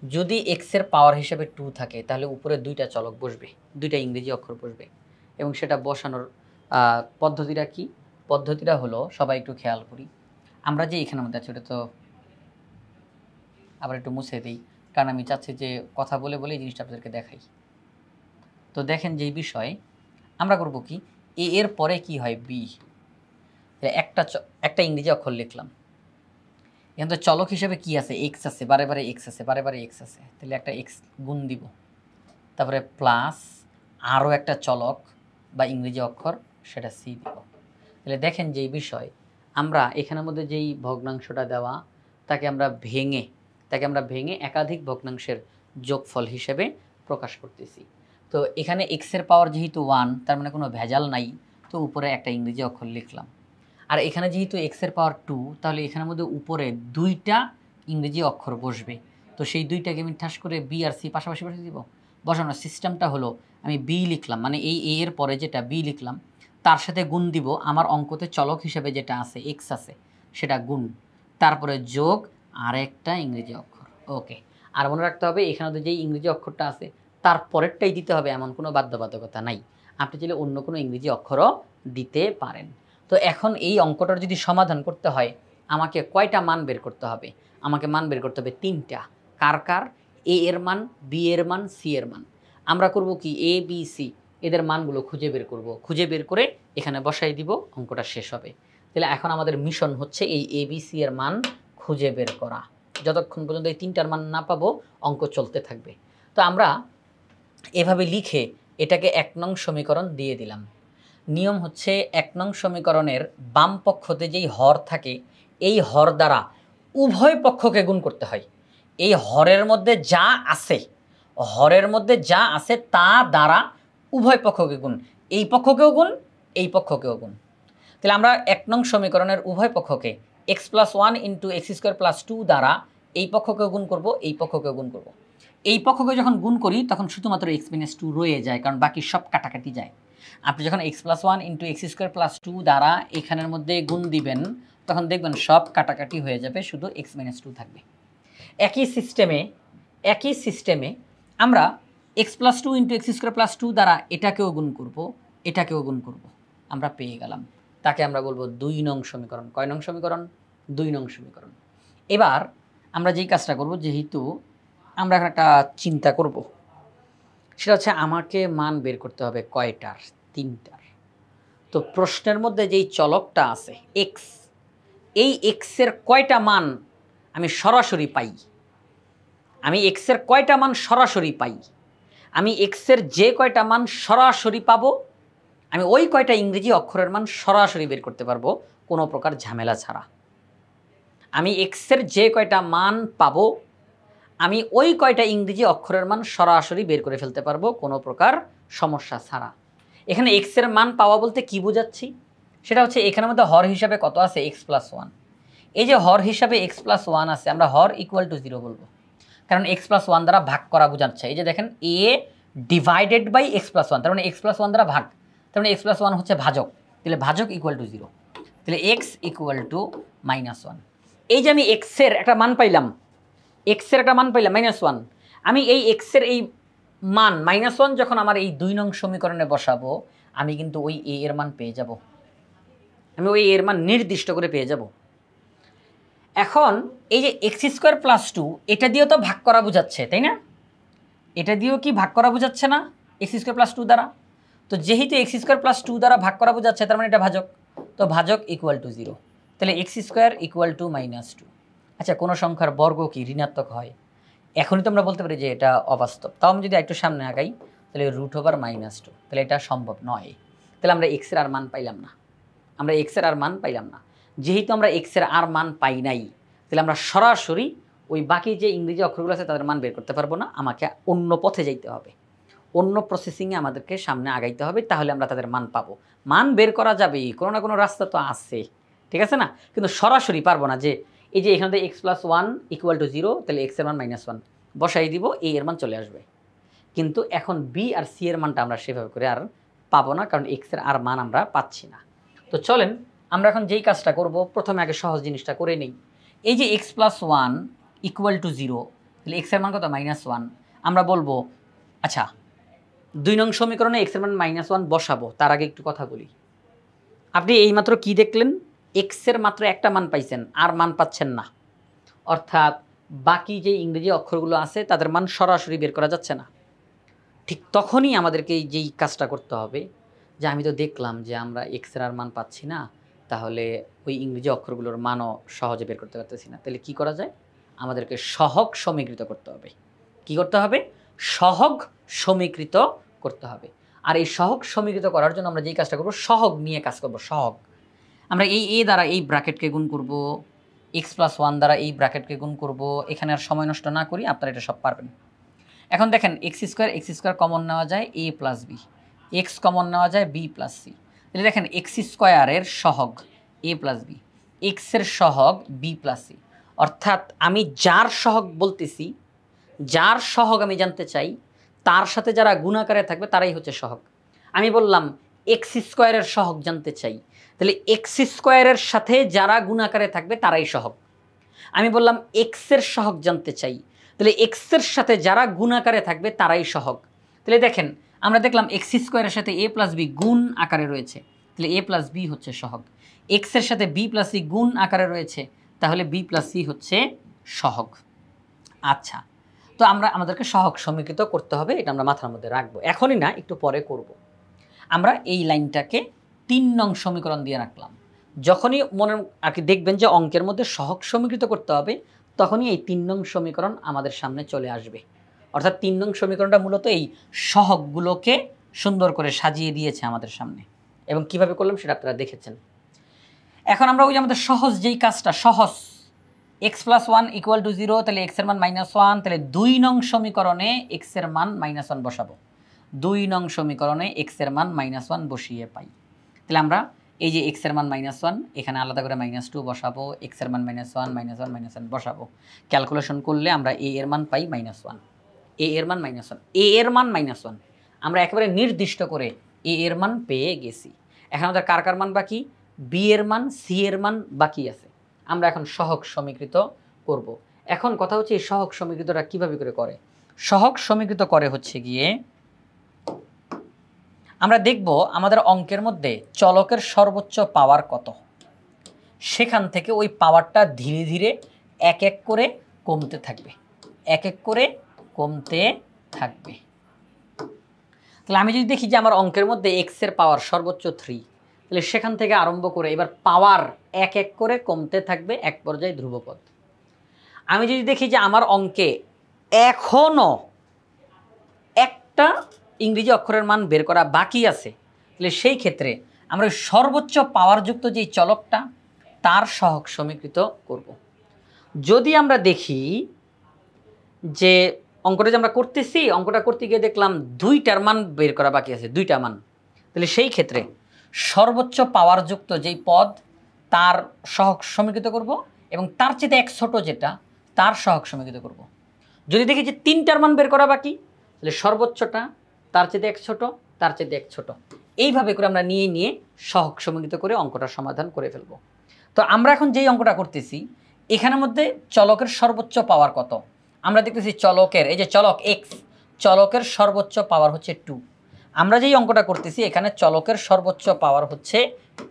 যদি x এর পাওয়ার হিসাবে 2 থাকে তাহলে উপরে দুইটা চলক বসবে, দুইটা ইংরেজি অক্ষর বসবে। এবং সেটা বসানোর পদ্ধতিটা কি? পদ্ধতিটা হলো, সবাই একটু খেয়াল করি, আমরা যে এখানের মধ্যে আছে ওটা তো আবার একটু মুছে দিই, কারণ আমি চাচ্ছি যে কথা বলে বলে এই জিনিসটা আপনাদেরকে দেখাই। তো দেখেন যেই বিষয় আমরা করব কি, এ এর পরে কি হয় বি, একটা ইংরেজি অক্ষর লিখলাম। এখান তো চলক হিসেবে কি আছে? এক্স আছে, বারে বারে এক্স আছে, বারে বারে এক্স আছে, তাহলে একটা এক্স গুণ দিব, তারপরে প্লাস আরও একটা চলক বা ইংরেজি অক্ষর সেটা সি দিব। তাহলে দেখেন যেই বিষয় আমরা এখানের মধ্যে যেই ভগ্নাংশটা দেওয়া তাকে আমরা ভেঙে একাধিক ভগ্নাংশের যোগফল হিসেবে প্রকাশ করতেছি। তো এখানে এক্সের পাওয়ার যেহেতু 1, তার মানে কোনো ভেজাল নাই, তো উপরে একটা ইংরেজি অক্ষর লিখলাম। আর এখানে যেহেতু এক্সের পাওয়ার 2, তাহলে এখানের মধ্যে উপরে দুইটা ইংরেজি অক্ষর বসবে। তো সেই দুইটাকে আমি ঠাস করে বি আর সি পাশাপাশি বসে দিব। বসানোর সিস্টেমটা হলো আমি বি লিখলাম, মানে এই এ এর পরে যেটা বি লিখলাম তার সাথে গুণ দিব আমার অঙ্কতে চলক হিসেবে যেটা আছে এক্স আছে সেটা গুণ, তারপরে যোগ আর একটা ইংরেজি অক্ষর। ওকে, আর মনে রাখতে হবে এখানে তো যেই ইংরেজি অক্ষরটা আছে তার পরেরটাই দিতে হবে এমন কোনো বাধ্যবাধকতা নাই, আপনি চাইলে অন্য কোনো ইংরেজি অক্ষরও দিতে পারেন। তো এখন এই অঙ্কটার যদি সমাধান করতে হয় আমাকে কয়টা মান বের করতে হবে? আমাকে মান বের করতে হবে 3টা। কার কার? এ এর মান, বি এর মান, সি এর মান। আমরা করব কি, এ বি সি এদের মানগুলো খুঁজে বের করব, খুঁজে বের করে এখানে বসাই দিব, অঙ্কটা শেষ হবে। তাহলে এখন আমাদের মিশন হচ্ছে এই এ বি সি এর মান খুঁজে বের করা। যতক্ষণ পর্যন্ত এই 3টার মান না পাবো অঙ্ক চলতে থাকবে। তো আমরা এভাবে লিখে এটাকে 1 নং সমীকরণ দিয়ে দিলাম। নিয়ম হচ্ছে 1 নং সমীকরণের বাম পক্ষতে যেই হর থাকে এই হর দ্বারা উভয় পক্ষকে গুণ করতে হয়। এই হরের মধ্যে যা আছে তা দ্বারা উভয় পক্ষকে গুণ, এই পক্ষকেও গুণ, এই পক্ষকেও গুণ। তাহলে আমরা 1 নং সমীকরণের উভয় পক্ষকে x plus 1 into x square plus 2 দ্বারা এই পক্ষকেও গুণ করব, এই পক্ষকেও গুণ করব। এই পক্ষকে যখন গুণ করি তখন শুধুমাত্র x minus 2 রয়ে যায়, কারণ বাকি সব কাটাকাটি যায়। আপনি যখন x plus 1 into x square plus 2 দ্বারা এখানের মধ্যে গুণ দিবেন তখন দেখবেন সব কাটাকাটি হয়ে যাবে, শুধু x minus 2 থাকবে। একই সিস্টেমে আমরা x plus 2 into x square plus 2 দ্বারা এটাকেও গুণ করব, এটাকেও গুণ করব। আমরা পেয়ে গেলাম, তাকে আমরা বলবো 2 নং সমীকরণ। কয় নং সমীকরণ? 2 নং সমীকরণ। এবার আমরা যেই কাজটা করব, যেহেতু আমরা এখন একটা চিন্তা করব, সেটা হচ্ছে আমাকে মান বের করতে হবে কয়টার? 3টার। তো প্রশ্নের মধ্যে যেই চলকটা আছে x, এই x এর কয়টা মান আমি সরাসরি পাই? আমি x এর কয়টা মান সরাসরি পাই? আমি এক্সের যে কয়টা মান সরাসরি পাবো আমি ওই কয়টা ইংরেজি অক্ষরের মান সরাসরি বের করতে পারবো কোনো প্রকার ঝামেলা ছাড়া। আমি এক্সের যে কয়টা মান পাবো আমি ওই কয়টা ইংরেজি অক্ষরের মান সরাসরি বের করে ফেলতে পারবো কোনো প্রকার সমস্যা ছাড়া। এখানে এক্সের মান পাওয়া বলতে কি বোঝাচ্ছি, সেটা হচ্ছে এখানের মধ্যে হর হিসাবে কত আছে x+1। এই যে হর হিসাবে x+1 আছে আমরা হর ইকুয়াল টু 0 বলবো, কারণ x+1 দ্বারা ভাগ করা বোঝাচ্ছে। এই যে দেখেন a ডিভাইডেড বাই x+1, তার মানে x+1 দ্বারা ভাগ, তার মানে x+1 হচ্ছে ভাজক, তাহলে ভাজক ইকুয়াল টু 0, তাহলে x ইকুয়াল টু -1। এই যে আমি এক্সের একটা মান পাইলাম, এক্সের একটা মান পাইলাম -1, আমি এই এক্সের এই মান -1 যখন আমার এই 2 নং সমীকরণে বসাবো আমি কিন্তু ওই a এর মান পেয়ে যাব, আমি ওই এর মান নির্দিষ্ট করে পেয়ে যাব। এখন এই যে x² + 2 এটা দিয়েও তো ভাগ করা বোঝাচ্ছে, তাই না? এটা দিয়েও কি ভাগ করা বোঝাচ্ছে না x² + 2 দ্বারা? তো যেহেতু x² + 2 দ্বারা ভাগ করা বোঝাচ্ছে তার মানে এটা ভাজক, তো ভাজক ইকুয়াল টু 0, তাহলে x² ইকুয়াল টু -2। আচ্ছা, কোনো সংখ্যার বর্গ কি ঋণাত্মক হয়? এখনই তো আমরা বলতে পারি যে এটা অবাস্তব, তাও আমি যদি একটু সামনে আগাই তাহলে √2, তাহলে এটা সম্ভব নয়। তাহলে আমরা x এর আর মান পাইলাম না, আমরা x এর আর মান পাইলাম না। যেহেতু আমরা x এর আর মান পাই নাই তাহলে আমরা সরাসরি ওই বাকি যে ইংরেজি অক্ষরগুলো আছে তাদের মান বের করতে পারবো না, আমাকে অন্য পথে যাইতে হবে, অন্য প্রসেসিংয়ে আমাদেরকে সামনে আগাইতে হবে, তাহলে আমরা তাদের মান পাবো। মান বের করা যাবে, কোনো না কোনো রাস্তা তো আছে, ঠিক আছে না? কিন্তু সরাসরি পারবো না যে এই যে এখানে x+1 ইকুয়াল টু 0, তাহলে x এর মান -1 বসাই দিব, a এর মান চলে আসবে। কিন্তু এখন b আর c এর মানটা আমরা সেভাবে করে আর পাবো না, কারণ x এর আর মান আমরা পাচ্ছি না। তো চলেন আমরা এখন যেই কাজটা করব প্রথমে আগে সহজ জিনিসটা করে নেই। এই যে x+1 ইকুয়াল টু 0, তাহলে x এর মান কত -1, আমরা বলবো আচ্ছা 2 নং সমীকরণে x এর মান -1 বসাবো, তার আগে একটু কথা বলি। আপনি এইমাত্র কি দেখলেন? x এর মাত্র একটা মান পাইছেন, আর মান পাচ্ছেন না, অর্থাৎ বাকি যে ইংরেজি অক্ষরগুলো আছে তাদের মান সরাসরি বের করা যাচ্ছে না। ঠিক তখনই আমাদেরকে যেই কাজটা করতে হবে যে আমি তো দেখলাম যে আমরা x এর আর মান পাচ্ছি না, তাহলে ওই ইংরেজি অক্ষরগুলোর মানও সহজে বের করতে পারতেছি না, তাহলে কি করা যায়? আমাদেরকে সহগ সমীকৃত করতে হবে। কি করতে হবে? সহগ সমীকৃত করতে হবে। আর এই সহগ সমীকৃত করার জন্য আমরা যেই কাজটা করব সহগ নিয়ে কাজ করব। সহগ আমরা এই a দ্বারা এই ব্র্যাকেটকে গুণ করব, x+1 দ্বারা এই ব্র্যাকেটকে গুণ করব। এখানে আর সময় নষ্ট না করি, আপনারা এটা সব পারবেন। এখন দেখেন x² কমন নেওয়া যায় a + b, x কমন নেওয়া যায় b + c, তাহলে দেখেন x² এর সহগ a + b, x এর সহগ b + c, অর্থাৎ আমি যার সহগ বলতেছি, যার সহগ আমি জানতে চাই তার সাথে যারা গুণাকারে থাকবে তারাই হচ্ছে সহগ। আমি বললাম x² এর সহগ জানতে চাই, তাহলে x² এর সাথে যারা গুণাকারে থাকবে তারাই সহগ। আমি বললাম x এর সহগ জানতে চাই, তাহলে x এর সাথে যারা গুণাকারে থাকবে তারাই সহগ। তাহলে দেখেন আমরা দেখলাম x² এর সাথে a + b গুণ আকারে রয়েছে, তাহলে a + b হচ্ছে সহগ। x এর সাথে b + c গুণ আকারে রয়েছে, তাহলে b + c হচ্ছে সহগ। আচ্ছা, তো আমাদেরকে সহগ সমীকৃত করতে হবে, এটা আমরা মাথার মধ্যে রাখবো, এখনই না একটু পরে করব। আমরা এই লাইনটাকে 3 নং সমীকরণ দিয়ে রাখলাম। যখনই মনে আর কি দেখবেন যে অঙ্কের মধ্যে সহগ সমীকৃত করতে হবে, তখনই এই 3 নং সমীকরণ আমাদের সামনে চলে আসবে। অর্থাৎ 3 নং সমীকরণটা মূলত এই সহগগুলোকে সুন্দর করে সাজিয়ে দিয়েছে আমাদের সামনে, এবং কিভাবে করলাম সেটা আপনারা দেখেছেন। এখন আমরা ওই যে আমাদের সহজ যেই কাজটা, সহজ x+1 ইকুয়াল টু 0, তাহলে x এর মান -1, তাহলে 2 নং সমীকরণে x এর মান -1 বসাবো। 2 নং সমীকরণে x এর মান -1 বসিয়ে পাই, তাহলে আমরা এই যে x এর মান -1 এখানে আলাদা করে -2 বসাবো, x এর মান -1 বসাবো। ক্যালকুলেশন করলে আমরা a এর মান পাই -1, a এর মান -1, a এর মান -1 আমরা একেবারে নির্দিষ্ট করে a এর মান পেয়ে গেছি। এখন আমাদের কার কার মান বাকি? b এর মান, c এর মান বাকি আছে। আমরা এখন সহগ সমীকৃত করব। এখন কথা হচ্ছে এই সহগ সমীকৃতটা কিভাবে করে? সহগ সমীকৃত করে হচ্ছে গিয়ে আমরা দেখব আমাদের অঙ্কের মধ্যে চলকের সর্বোচ্চ পাওয়ার কত, সেখান থেকে ওই পাওয়ারটা ধীরে ধীরে এক এক করে কমতে থাকবে, এক এক করে কমতে থাকবে। তাহলে আমি যদি দেখি যে আমার অঙ্কের মধ্যে x এর পাওয়ার সর্বোচ্চ 3, তাহলে সেখান থেকে আরম্ভ করে এবার পাওয়ার এক এক করে কমতে থাকবে, এক পর্যায়ে ধ্রুবপদ। আমি যদি দেখি যে আমার অঙ্কে এখনও একটা ইংরেজি অক্ষরের মান বের করা বাকি আছে, তাহলে সেই ক্ষেত্রে আমরা সর্বোচ্চ পাওয়ারযুক্ত যেই চলকটা তার সহগ সমীকৃত করব। যদি আমরা দেখি যে অঙ্কটা যে আমরা করতেছি, অঙ্কটা করতে গিয়ে দেখলাম দুইটার মান বের করা বাকি আছে, দুইটা মান, তাহলে সেই ক্ষেত্রে সর্বোচ্চ পাওয়ারযুক্ত যেই পদ তার সহগ সমীকৃত করব এবং তার চেয়ে এক ছোট যেটা তার সহগ সমীকৃত করব। যদি দেখি যে তিনটার মান বের করা বাকি, তাহলে সর্বোচ্চটা তার চেয়ে এক ছোট, তার চেয়ে এক ছোট, এইভাবে করে আমরা নিয়ে নিয়ে সহগ সমীকৃত করে অঙ্কটা সমাধান করে ফেলব। তো আমরা এখন যেই অঙ্কটা করতেছি এখানের মধ্যে চলকের সর্বোচ্চ পাওয়ার কত, আমরা দেখতেছি চলকের, এই যে চলক এক্স, চলকের সর্বোচ্চ পাওয়ার হচ্ছে 2। আমরা যেই অঙ্কটা করতেছি এখানে চলকের সর্বোচ্চ পাওয়ার হচ্ছে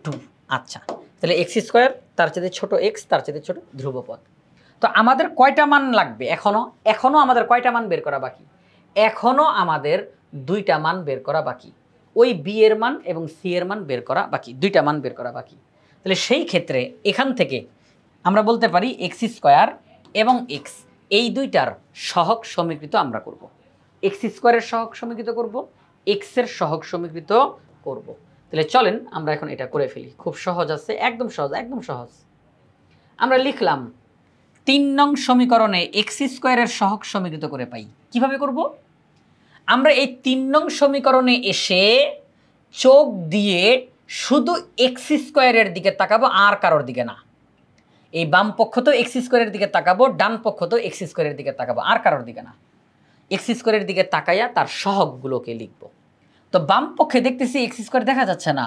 2। আচ্ছা, তাহলে এক্স স্কোয়ার তার চেয়ে ছোট এক্স তার চেয়ে ছোট ধ্রুবপদ। তো আমাদের কয়টা মান লাগবে? এখনো আমাদের কয়টা মান বের করা বাকি? এখনো আমাদের দুইটা মান বের করা বাকি, ওই বি এর মান এবং সি এর মান বের করা বাকি, দুইটা মান বের করা বাকি। তাহলে সেই ক্ষেত্রে এখান থেকে আমরা বলতে পারি এক্স স্কোয়ার এবং এক্স এই দুইটার সহগ সমীকৃত আমরা করব। এক্স স্কোয়ারের সহগ সমীকৃত করব, এক্সের সহগ সমীকৃত করব। তাহলে চলেন আমরা এখন এটা করে ফেলি, খুব সহজ আছে, একদম সহজ, একদম সহজ। আমরা লিখলাম 3 নং সমীকরণে এক্স স্কোয়ারের সহগ সমীকৃত করে পাই। কিভাবে করব? আমরা এই 3 নং সমীকরণে এসে চোখ দিয়ে শুধু এক্স স্কোয়ারের দিকে তাকাবো, আর কারোর দিকে না। এই বাম পক্ষ তো এক্স স্কোয়ারের দিকে তাকাবো, ডান পক্ষ তো এক্স স্কোয়ারের দিকে তাকাবো, আর কারোর দিকে না। এক্স স্কোয়ারের দিকে তাকাইয়া তার সহগগুলোকে লিখব। তো বাম পক্ষে দেখতেছি এক্স স্কোয়ার দেখা যাচ্ছে না,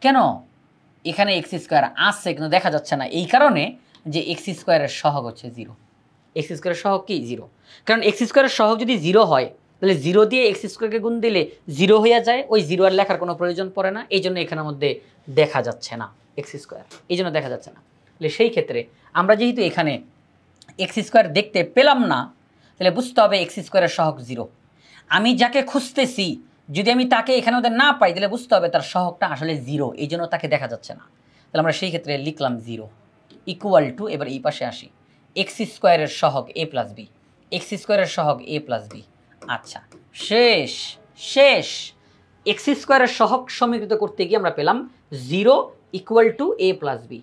কেন? এখানে এক্স স্কোয়ার আসছে কিন্তু দেখা যাচ্ছে না, এই কারণে যে এক্স স্কোয়ারের সহগ হচ্ছে 0। এক্স স্কোয়ারের সহগ কি? 0। কারণ এক্স স্কোয়ারের সহগ যদি 0 হয় তাহলে 0 দিয়ে এক্স স্কোয়ারকে গুণ দিলে 0 হয়ে যায়, ওই 0 আর লেখার কোনো প্রয়োজন পড়ে না, এই জন্য এখানের মধ্যে দেখা যাচ্ছে না এক্স স্কোয়ার, এই জন্য দেখা যাচ্ছে না। তাহলে সেই ক্ষেত্রে আমরা যেহেতু এখানে এক্স স্কোয়ার দেখতে পেলাম না, তাহলে বুঝতে হবে এক্স স্কোয়ারের সহগ 0। আমি যাকে খুঁজতেছি যদি আমি তাকে এখানে ওদের না পাই তাহলে বুঝতে হবে তার সহগটা আসলে 0, এই জন্য তাকে দেখা যাচ্ছে না। তাহলে আমরা সেই ক্ষেত্রে লিখলাম 0 ইকুয়াল টু, এবার এই পাশে আসি, এক্স স্কোয়ারের সহগ a প্লাস বি, এক্স স্কোয়ারের সহগ a প্লাস বি। আচ্ছা, শেষ শেষ এক্স স্কোয়ারের সহগ সমীকৃত করতে গিয়ে আমরা পেলাম 0 equal to a plus B.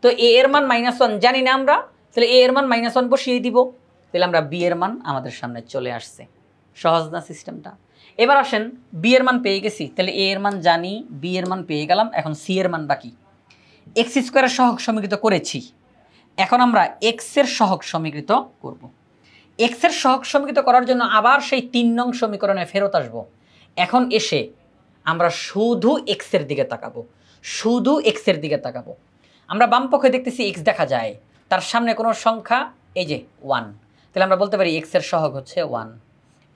তো a এর মান -1 জানি না আমরা, তাহলে a এর মান -1 বসিয়ে দিব, তাহলে আমরা b এর মান আমাদের সামনে চলে আসছে। সহজ না সিস্টেমটা? এবার আসেন b এর মান পেয়ে গেছি, তাহলে a এর মান জানি, b এর মান পেয়ে গেলাম, এখন c এর মান বাকি। এক্স স্কোয়ারের সহগ সমীকৃত করেছি, এখন আমরা এক্স এর সহগ সমীকৃত করব। এক্স এর সহগ সমীকৃত করার জন্য আবার সেই 3 নং সমীকরণে ফেরত আসব। এখন এসে আমরা শুধু এক্স এর দিকে তাকাবো, শুধু এক্স এর দিকে তাকাবো। আমরা বাম পক্ষে দেখতেছি এক্স দেখা যায়, তার সামনে কোনো সংখ্যা, এই যে 1, তাহলে আমরা বলতে পারি এক্স এর সহগ হচ্ছে 1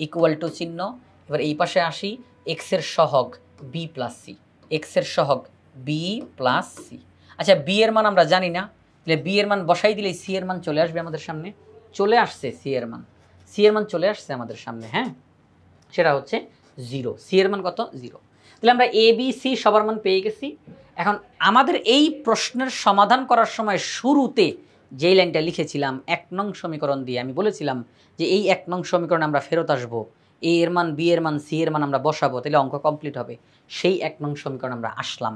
ইকুয়াল টু চিহ্ন। এবার এই পাশে আসি, এক্স এর সহগ বি প্লাস সি, এক্স এর সহগ বি প্লাস সি। আচ্ছা, বি এর মান আমরা জানি না, তাহলে বি এর মান বসাই দিলেই সি এর মান চলে আসবে আমাদের সামনে। চলে আসছে সি এর মান, সি এর মান চলে আসছে আমাদের সামনে, হ্যাঁ, সেটা হচ্ছে 0। সি এর মান কত? 0। তাহলে আমরা এ বি সি সবার মান পেয়ে গেছি। এখন আমাদের এই প্রশ্নের সমাধান করার সময় শুরুতে যেই লাইনটা লিখেছিলাম 1 নং সমীকরণ দিয়ে, আমি বলেছিলাম যে এই 1 নং সমীকরণে আমরা ফেরত আসবো, এ এর মান বি এর মান সি এর মান আমরা বসাবো, তাহলে অঙ্ক কমপ্লিট হবে। সেই 1 নং সমীকরণ আমরা আসলাম,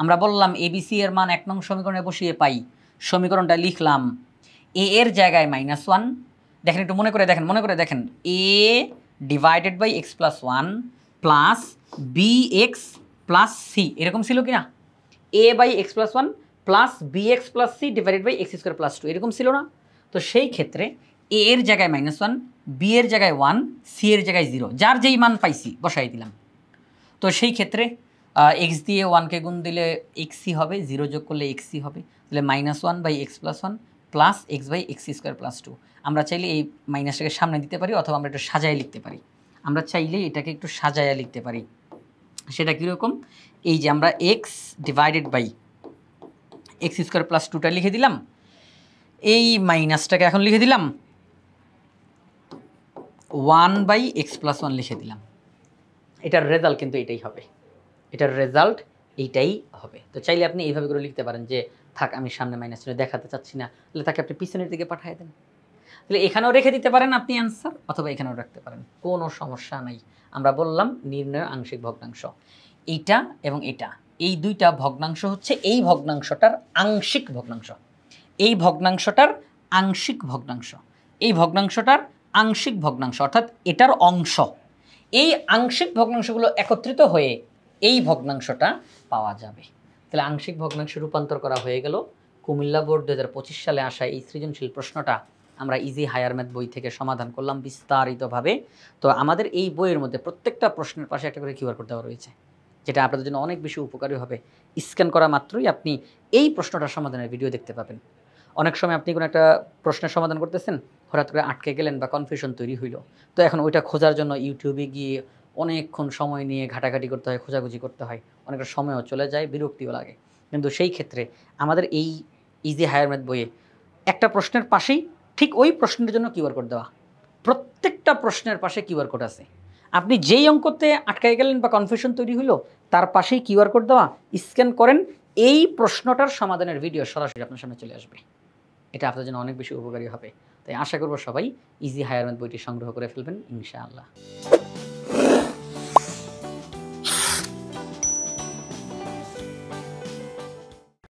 আমরা বললাম এ বি সি এর মান 1 নং সমীকরণে বসিয়ে পাই, সমীকরণটা লিখলাম এ এর জায়গায় -1, দেখেন একটু মনে করে দেখেন a divided by x plus 1 plus b x plus c, এরকম ছিল কি না? A by x plus 1 plus b x plus c divided by x square plus 2, এরকম ছিল না? তো সেই ক্ষেত্রে এ এর জায়গায় -1, বি এর জায়গায় 1, সি এর জায়গায় 0, যার যেই মান পাইছি বসাই দিলাম। তো সেই ক্ষেত্রে এক্স দিয়ে 1কে গুণ দিলে এক্সই হবে, 0 যোগ করলে এক্সই হবে, তাহলে -1 by x plus 1 plus X by x square plus 2। আমরা চাইলে এই মাইনাসটাকে সামনে দিতে পারি, অথবা আমরা একটু সাজায় লিখতে পারি। আমরা চাইলে এটাকে একটু সাজায়া লিখতে পারি। সেটা কীরকম? এই যে আমরা X divided by x square plus 2টা লিখে দিলাম, এই মাইনাসটাকে এখন লিখে দিলাম 1 বাই এক্স প্লাস 1 লিখে দিলাম। এটার রেজাল্ট কিন্তু এটাই হবে, এটার রেজাল্ট এইটাই হবে। তো চাইলে আপনি এইভাবে করে লিখতে পারেন যে থাক আমি সামনে মাইনাস দেখাতে চাচ্ছি না, তাহলে তাকে আপনি পিছনের দিকে পাঠিয়ে দেন। তাহলে এখানেও রেখে দিতে পারেন আপনি অ্যান্সার, অথবা এখানেও রাখতে পারেন, কোনো সমস্যা নাই। আমরা বললাম নির্ণয় আংশিক ভগ্নাংশ, এইটা এবং এটা, এই দুইটা ভগ্নাংশ হচ্ছে এই ভগ্নাংশটার আংশিক ভগ্নাংশ, এই ভগ্নাংশটার আংশিক ভগ্নাংশ, এই ভগ্নাংশটার আংশিক ভগ্নাংশ, অর্থাৎ এটার অংশ। এই আংশিক ভগ্নাংশগুলো একত্রিত হয়ে এই ভগ্নাংশটা পাওয়া যাবে। তাহলে আংশিক ভগ্নাংশে রূপান্তর করা হয়ে গেল। কুমিল্লা বোর্ড 2025 সালে আসা এই সৃজনশীল প্রশ্নটা আমরা ইজি হায়ার ম্যাথ বই থেকে সমাধান করলাম বিস্তারিতভাবে। তো আমাদের এই বইয়ের মধ্যে প্রত্যেকটা প্রশ্নের পাশে একটা করে কিউআর কোড দেওয়া রয়েছে, যেটা আপনাদের জন্য অনেক বেশি উপকারী হবে। স্ক্যান করা মাত্রই আপনি এই প্রশ্নটার সমাধানের ভিডিও দেখতে পাবেন। অনেক সময় আপনি কোনো একটা প্রশ্নের সমাধান করতেছেন, হঠাৎ করে আটকে গেলেন বা কনফিউশন তৈরি হইল, তো এখন ওইটা খোঁজার জন্য ইউটিউবে গিয়ে অনেকক্ষণ সময় নিয়ে ঘাটাঘাটি করতে হয়, খোঁজাখুঁজি করতে হয়, অনেকটা সময়ও চলে যায়, বিরক্তিও লাগে। কিন্তু সেই ক্ষেত্রে আমাদের এই ইজি হায়ার ম্যাথ বইয়ে একটা প্রশ্নের পাশেই ঠিক ওই প্রশ্নের জন্য কিউআর কোড দেওয়া, প্রত্যেকটা প্রশ্নের পাশে কিউআর কোড আছে। আপনি যেই অঙ্কতে আটকাই গেলেন বা কনফিউশন তৈরি হলো, তার পাশেই কিউআর কোড দেওয়া, স্ক্যান করেন, এই প্রশ্নটার সমাধানের ভিডিও সরাসরি আপনার সামনে চলে আসবে। এটা আপনার জন্য অনেক বেশি উপকারী হবে। তাই আশা করব সবাই ইজি হায়ার ম্যাথ বইটি সংগ্রহ করে ফেলবেন ইনশাআল্লাহ।